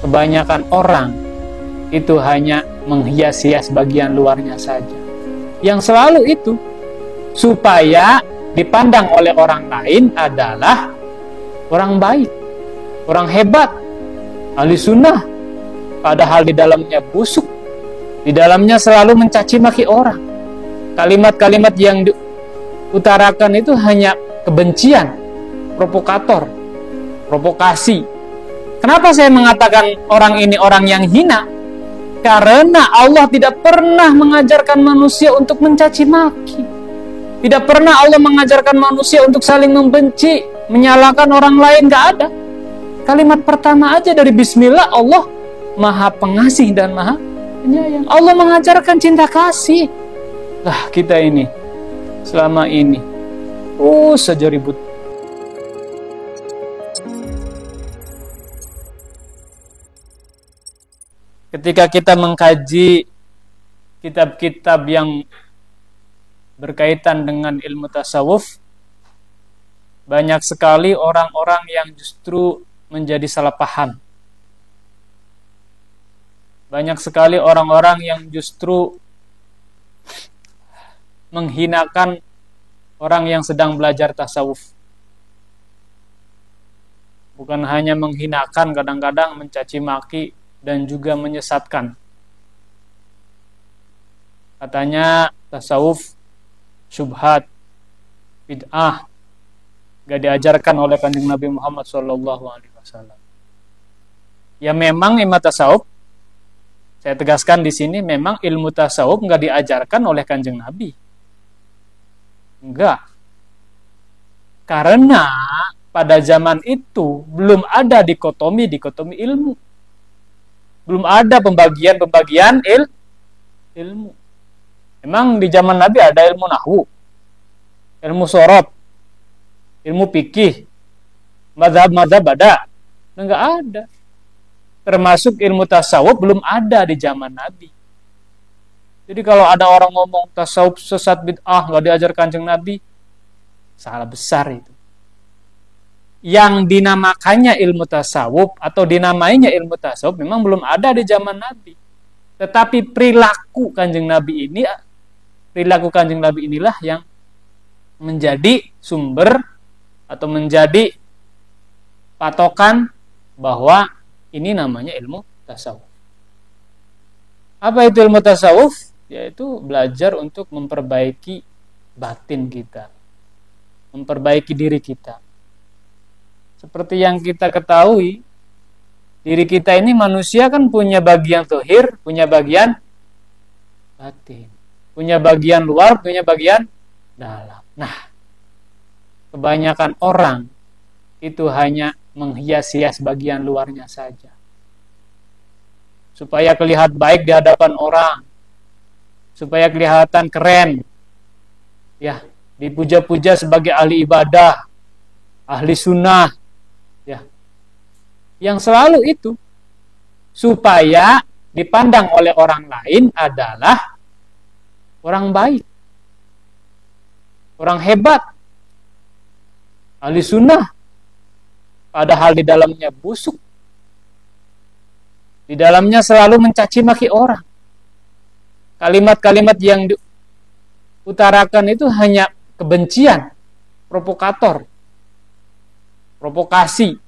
Kebanyakan orang itu hanya menghias-hias bagian luarnya saja. Yang selalu itu supaya dipandang oleh orang lain adalah orang baik, orang hebat, ahli sunnah, padahal di dalamnya busuk, di dalamnya selalu mencaci maki orang. Kalimat-kalimat yang diutarakan itu hanya kebencian, provokator, provokasi. Kenapa saya mengatakan orang ini orang yang hina? Karena Allah tidak pernah mengajarkan manusia untuk mencaci maki. Tidak pernah Allah mengajarkan manusia untuk saling membenci, menyalahkan orang lain, gak ada. Kalimat pertama aja dari Bismillah, Allah Maha Pengasih dan Maha Penyayang. Allah mengajarkan cinta kasih. Lah kita ini selama ini saja ribut. Ketika kita mengkaji kitab-kitab yang berkaitan dengan ilmu tasawuf, banyak sekali orang-orang yang justru menjadi salah paham. Banyak sekali orang-orang yang justru menghinakan orang yang sedang belajar tasawuf. Bukan hanya menghinakan, kadang-kadang mencaci maki dan juga menyesatkan. Katanya tasawuf syubhat, bid'ah, gak diajarkan oleh Kanjeng Nabi Muhammad SAW. Ya memang ilmu tasawuf, saya tegaskan di sini, memang ilmu tasawuf gak diajarkan oleh Kanjeng Nabi. Enggak. Karena pada zaman itu belum ada dikotomi ilmu. Belum ada pembagian ilmu. Memang di zaman Nabi ada ilmu nahwu, ilmu sorot, ilmu fikih, mazhab ada. Enggak ada. Termasuk ilmu tasawuf belum ada di zaman Nabi. Jadi kalau ada orang ngomong tasawuf sesat bid'ah, enggak diajar Kanjeng Nabi, salah besar itu. Yang dinamakannya ilmu tasawuf atau dinamainya ilmu tasawuf memang belum ada di zaman Nabi. Tetapi perilaku Kanjeng Nabi inilah yang menjadi sumber atau menjadi patokan bahwa ini namanya ilmu tasawuf. Apa itu ilmu tasawuf? Yaitu belajar untuk memperbaiki batin kita, memperbaiki diri kita. Seperti yang kita ketahui, diri kita ini manusia kan punya bagian zahir, punya bagian batin, punya bagian luar, punya bagian dalam. Nah, kebanyakan orang itu hanya menghias-hias bagian luarnya saja, supaya kelihatan baik di hadapan orang, supaya kelihatan keren, ya, dipuja-puja sebagai ahli ibadah, ahli sunnah, ya. Yang selalu itu supaya dipandang oleh orang lain adalah orang baik, orang hebat, ahli sunnah, padahal di dalamnya busuk, di dalamnya selalu mencaci maki orang. Kalimat-kalimat yang diutarakan itu hanya kebencian, provokator, provokasi.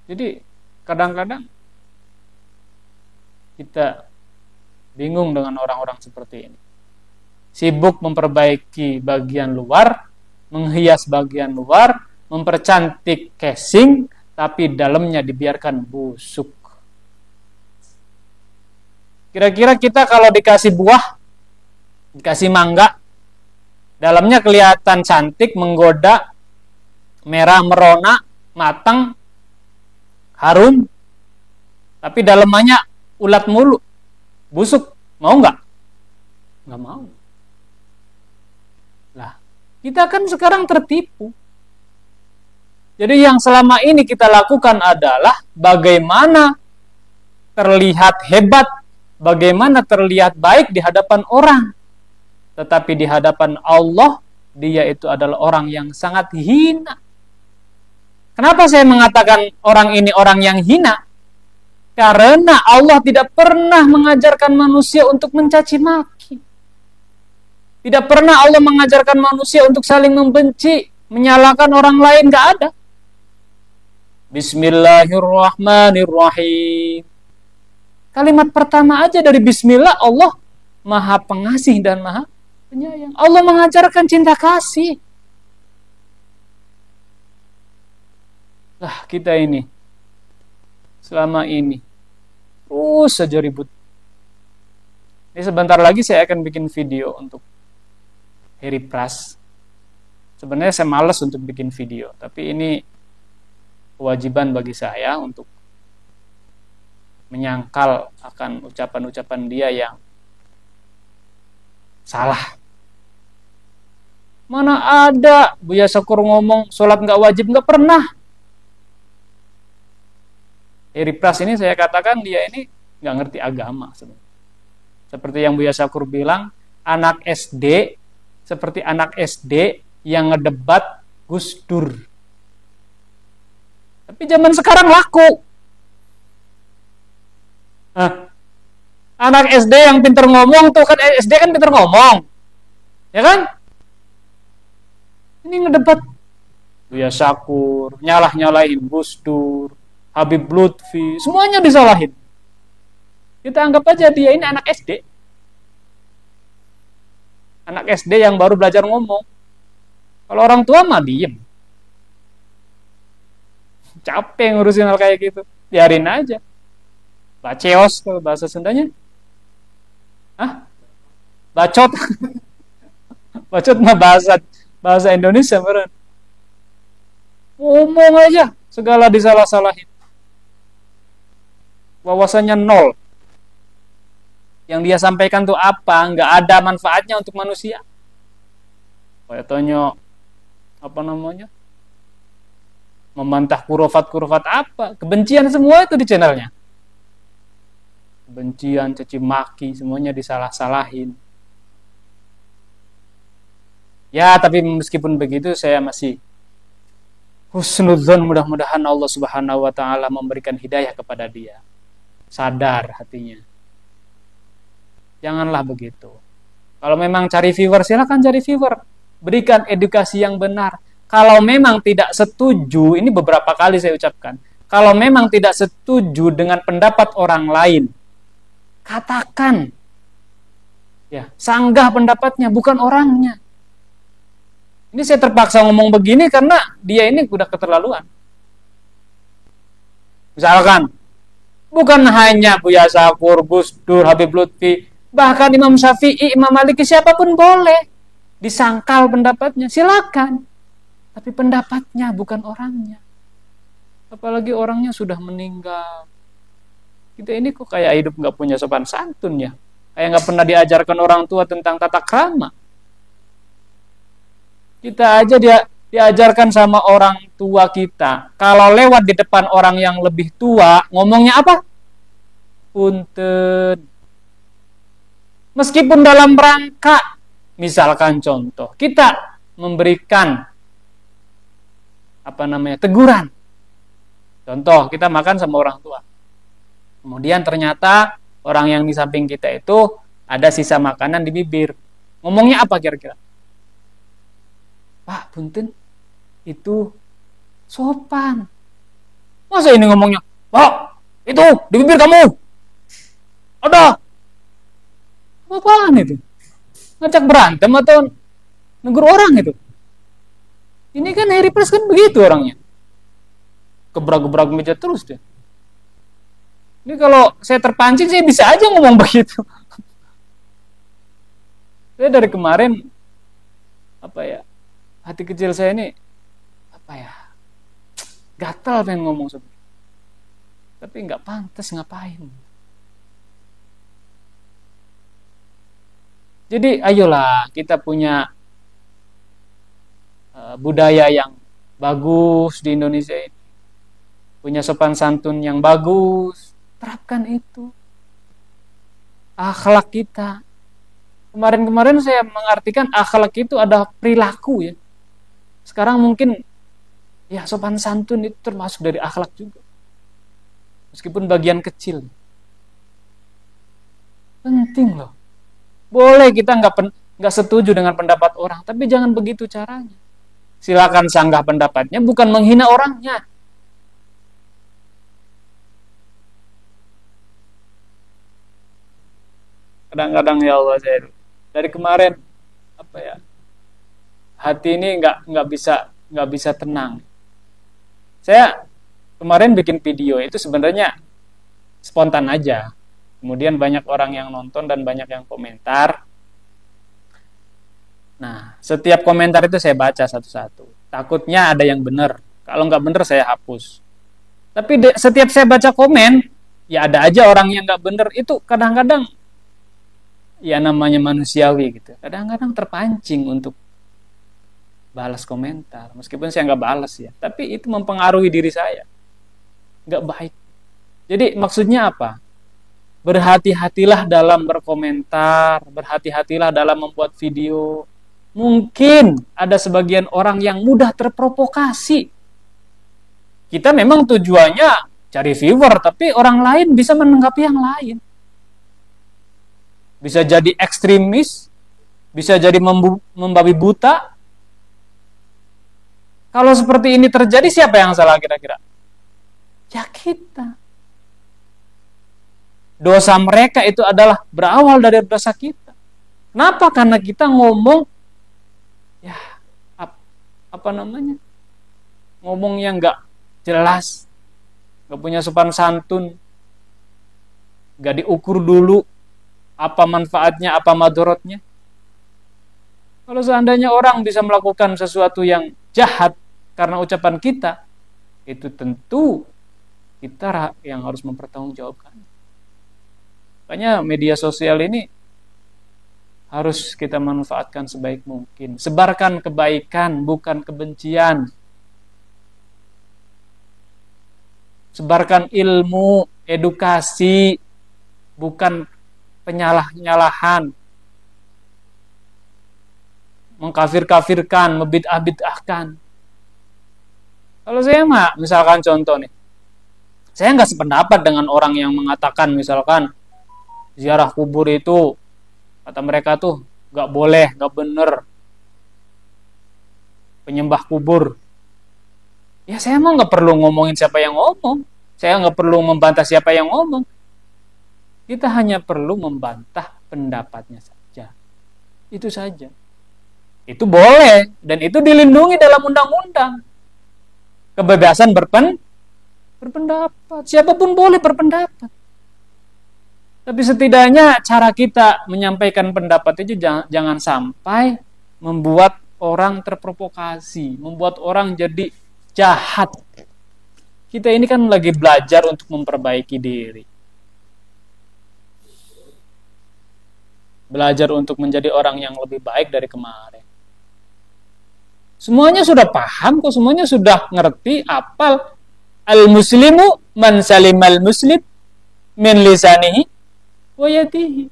Jadi kadang-kadang kita bingung dengan orang-orang seperti ini. Sibuk memperbaiki bagian luar, menghias bagian luar, mempercantik casing, tapi dalamnya dibiarkan busuk. Kira-kira kita kalau dikasih buah, dikasih mangga, dalamnya kelihatan cantik, menggoda, merah merona, matang, harum, tapi dalamnya ulat mulu, busuk, mau nggak? Nggak mau. Lah, kita kan sekarang tertipu. Jadi yang selama ini kita lakukan adalah bagaimana terlihat hebat, bagaimana terlihat baik di hadapan orang, tetapi di hadapan Allah dia itu adalah orang yang sangat hina. Kenapa saya mengatakan orang ini orang yang hina? Karena Allah tidak pernah mengajarkan manusia untuk mencaci maki. Tidak pernah Allah mengajarkan manusia untuk saling membenci, menyalahkan orang lain, gak ada. Bismillahirrahmanirrahim. Kalimat pertama aja dari bismillah, Allah Maha Pengasih dan Maha Penyayang. Allah mengajarkan cinta kasih. Lah kita ini selama ini terus saja ribut. Ini sebentar lagi saya akan bikin video untuk Harry Pras. Sebenarnya saya malas untuk bikin video, tapi ini kewajiban bagi saya untuk menyangkal akan ucapan-ucapan dia yang salah. Mana ada Buya Sakur ngomong sholat nggak wajib, nggak pernah. Harry Pras ini saya katakan dia ini nggak ngerti agama sebenarnya. Seperti yang Buya Sakur bilang, anak SD seperti anak SD yang ngedebat Gus Dur. Tapi zaman sekarang laku. Anak SD yang pinter ngomong tuh kan, SD kan pinter ngomong, ya kan? Ini ngedebat Buya Sakur, nyalah-nyalahin Gus Dur, Habib Lutfi, semuanya disalahin. Kita anggap aja dia ini anak SD. Anak SD yang baru belajar ngomong. Kalau orang tua mah diem. Capek ngurusin hal kayak gitu. Biarin aja. Baceos kalau bahasa Sundanya. Bacot. Bacot mah bahasa Indonesia meren. Ngomong aja, segala disalah-salahin. Wawasannya nol. Yang dia sampaikan tuh apa? Nggak ada manfaatnya untuk manusia. Kayak tanya apa namanya? Membantah kurufat apa? Kebencian semua itu di channelnya. Kebencian, caci maki, semuanya disalah-salahin. Ya, tapi meskipun begitu saya masih husnudzon, mudah-mudahan Allah Subhanahu wa taala memberikan hidayah kepada dia. Sadar hatinya. Janganlah begitu. Kalau memang cari viewer, silakan cari viewer. Berikan edukasi yang benar. Kalau memang tidak setuju, ini beberapa kali saya ucapkan, kalau memang tidak setuju dengan pendapat orang lain, katakan. Ya, sanggah pendapatnya, bukan orangnya. Ini saya terpaksa ngomong begini karena dia ini udah keterlaluan. Misalkan, bukan hanya Buya Sakur, Gus Dur, Habib Lutfi, bahkan Imam Syafi'i, Imam Maliki, siapapun boleh disangkal pendapatnya, silakan. Tapi pendapatnya bukan orangnya. Apalagi orangnya sudah meninggal. Kita ini kok kayak hidup nggak punya sopan santun ya. Kayak nggak pernah diajarkan orang tua tentang tata krama. Kita aja diajarkan sama orang tua kita. Kalau lewat di depan orang yang lebih tua, ngomongnya apa? Punten. Meskipun dalam rangka, misalkan contoh, kita memberikan teguran. Contoh, kita makan sama orang tua. Kemudian ternyata orang yang di samping kita itu ada sisa makanan di bibir. Ngomongnya apa kira-kira? Pak, punten, itu sopan. Masa ini ngomongnya, Pak, itu di bibir kamu. Ada. Apaan itu? Ngajak berantem atau negur orang itu? Ini kan Harry Pras kan begitu orangnya. Gebrak-gebrak meja terus dia. Ini kalau saya terpancing, saya bisa aja ngomong begitu. Saya dari kemarin, hati kecil saya ini, gatal pengen ngomong sebenarnya. Tapi nggak pantas ngapain. Jadi ayolah kita punya budaya yang bagus di Indonesia ini. Punya sopan santun yang bagus. Terapkan itu. Akhlak kita. Kemarin-kemarin saya mengartikan akhlak itu ada perilaku ya. Sekarang mungkin Ya, sopan santun itu termasuk dari akhlak juga. Meskipun bagian kecil. Penting loh. Boleh kita nggak setuju dengan pendapat orang, tapi jangan begitu caranya. Silakan sanggah pendapatnya, bukan menghina orangnya. Kadang-kadang ya Allah, saya dari kemarin apa ya, hati ini nggak bisa tenang. Saya kemarin bikin video itu sebenarnya spontan aja. Kemudian banyak orang yang nonton dan banyak yang komentar. Nah, setiap komentar itu saya baca satu-satu. Takutnya ada yang benar. Kalau nggak benar saya hapus. Tapi setiap saya baca komen, ya ada aja orang yang nggak benar. Itu kadang-kadang ya namanya manusiawi gitu. Kadang-kadang terpancing untuk balas komentar. Meskipun saya nggak balas ya. Tapi itu mempengaruhi diri saya. Nggak baik. Jadi maksudnya apa? Berhati-hatilah dalam berkomentar, berhati-hatilah dalam membuat video. Mungkin ada sebagian orang yang mudah terprovokasi. Kita memang tujuannya cari viewer, tapi orang lain bisa menanggapi yang lain. Bisa jadi ekstremis, bisa jadi membabi buta. Kalau seperti ini terjadi, siapa yang salah kira-kira? Ya kita. Dosa mereka itu adalah berawal dari dosa kita. Kenapa? Karena kita ngomong ya apa namanya? Ngomong yang nggak jelas, nggak punya sopan santun, nggak diukur dulu apa manfaatnya, apa madorotnya. Kalau seandainya orang bisa melakukan sesuatu yang jahat karena ucapan kita, itu tentu kita yang harus mempertanggungjawabkan. Makanya media sosial ini harus kita manfaatkan sebaik mungkin. Sebarkan kebaikan, bukan kebencian. Sebarkan ilmu, edukasi, bukan penyalah-nyalahan. Mengkafir-kafirkan, membid'ah-bid'ahkan. Kalau saya misalkan contoh nih, saya nggak sependapat dengan orang yang mengatakan misalkan ziarah kubur itu kata mereka tuh nggak boleh, nggak bener, penyembah kubur. Ya saya emang nggak perlu ngomongin siapa yang ngomong, saya nggak perlu membantah siapa yang ngomong. Kita hanya perlu membantah pendapatnya saja, itu saja. Itu boleh dan itu dilindungi dalam undang-undang. Kebebasan berpendapat, siapapun boleh berpendapat. Tapi setidaknya cara kita menyampaikan pendapat itu jangan sampai membuat orang terprovokasi, membuat orang jadi jahat. Kita ini kan lagi belajar untuk memperbaiki diri. Belajar untuk menjadi orang yang lebih baik dari kemarin. Semuanya sudah paham kok, semuanya sudah ngerti, apal. Al-muslimu man salimal muslim min lisanihi wayatihi.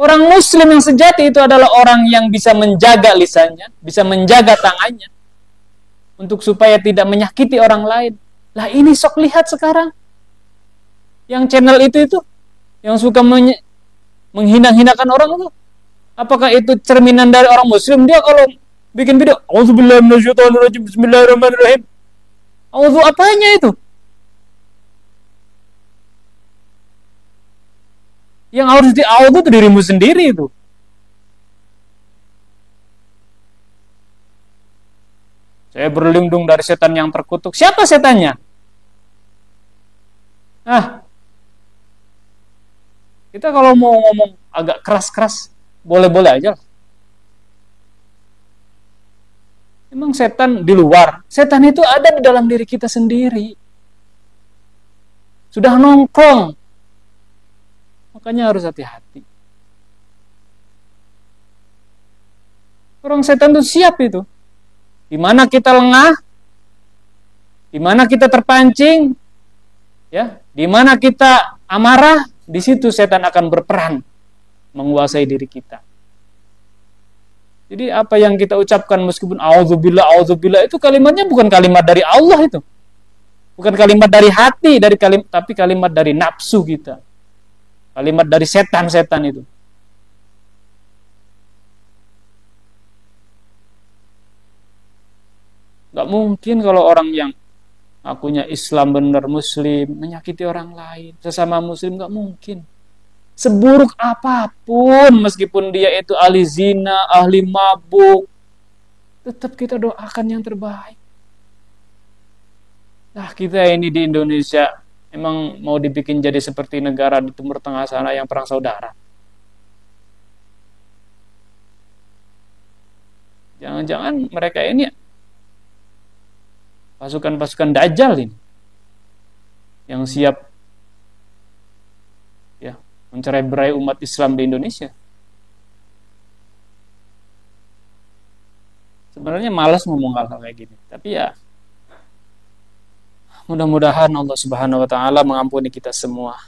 Orang muslim yang sejati itu adalah orang yang bisa menjaga lisannya, bisa menjaga tangannya untuk supaya tidak menyakiti orang lain. Lah ini sok lihat sekarang yang channel itu yang suka menghina-hinakan orang itu. Apakah itu cerminan dari orang muslim? Dia kalau bikin video auzubillahi minasyaitonirrajim bismillahirrahmanirrahim. Auzu apanya itu? Yang harus diaudhu itu dirimu sendiri itu. Saya berlindung dari setan yang terkutuk. Siapa setannya? Kita kalau mau ngomong agak keras-keras, boleh-boleh aja. Emang setan di luar. Setan itu ada di dalam diri kita sendiri. Sudah nongkrong. Makanya harus hati-hati. Orang setan itu siap itu. Di mana kita lengah, di mana kita terpancing, ya, di mana kita amarah, di situ setan akan berperan menguasai diri kita. Jadi apa yang kita ucapkan meskipun auzubillah, auzubillah itu kalimatnya bukan kalimat dari Allah itu. Bukan kalimat dari hati, tapi kalimat dari nafsu kita. Kalimat dari setan-setan itu. Gak mungkin kalau orang yang akunya Islam benar Muslim menyakiti orang lain, sesama Muslim, gak mungkin. Seburuk apapun, meskipun dia itu ahli zina, ahli mabuk, tetap kita doakan yang terbaik. Nah, kita ini di Indonesia emang mau dibikin jadi seperti negara di Timur Tengah sana yang perang saudara. Jangan-jangan mereka ini pasukan-pasukan Dajjal ini yang siap ya mencerai-berai umat Islam di Indonesia. Sebenarnya malas ngomong hal-hal kayak gini, tapi ya mudah-mudahan Allah Subhanahu wa taala mengampuni kita semua.